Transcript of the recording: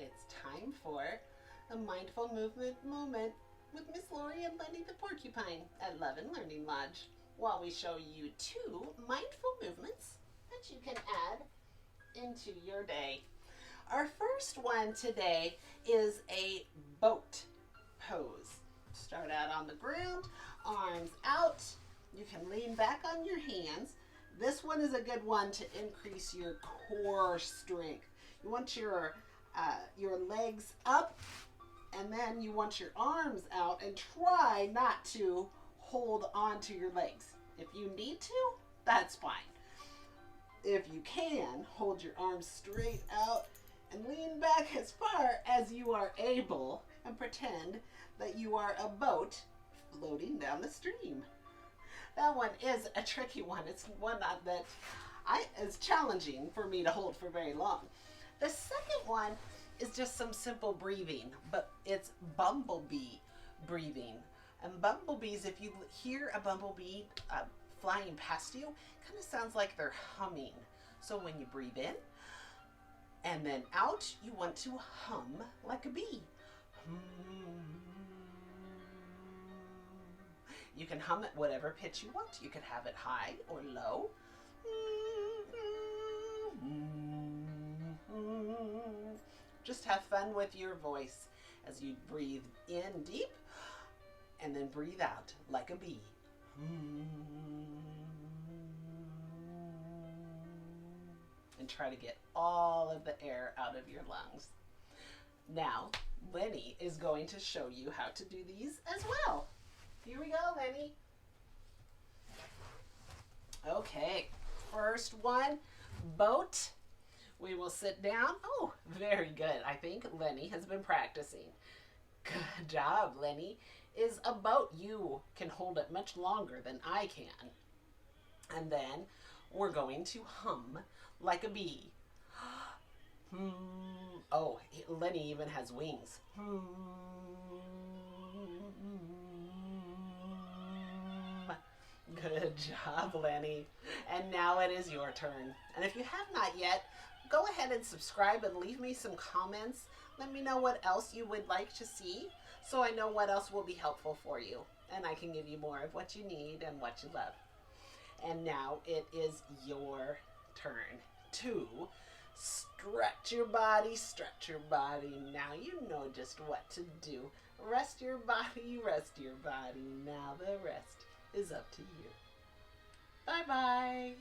it's time for a mindful movement moment with Miss Lori and Lenny the Porcupine at Love and Learning Lodge, while we show you 2 mindful movements that you can add into your day. Our first one today is a boat pose. Start out on the ground, arms out. You can lean back on your hands. This one is a good one to increase your core strength. You want your legs up, and then you want your arms out, and try not to hold on to your legs. If you need to, that's fine. If you can, hold your arms straight out and lean back as far as you are able, and pretend that you are a boat floating down the stream. That one is a tricky one. It's one that is challenging for me to hold for very long. The second one is just some simple breathing, but it's bumblebee breathing. And bumblebees, if you hear a bumblebee flying past you, kind of sounds like they're humming. So when you breathe in and then out, you want to hum like a bee. You can hum at whatever pitch you want. You can have it high or low. Just have fun with your voice as you breathe in deep and then breathe out like a bee. And try to get all of the air out of your lungs. Now, Lenny is going to show you how to do these as well. Here we go, Lenny. Okay, first one, boat. We will sit down. Oh, very good. I think Lenny has been practicing. Good job, Lenny. Is a boat. You can hold it much longer than I can. And then we're going to hum like a bee. Oh, Lenny even has wings. Good job, Lenny. And now it is your turn. And if you have not yet, go ahead and subscribe and leave me some comments. Let me know what else you would like to see, so I know what else will be helpful for you. And I can give you more of what you need and what you love. And now it is your turn to stretch your body, stretch your body. Now you know just what to do. Rest your body, rest your body. Now the rest is up to you. Bye-bye.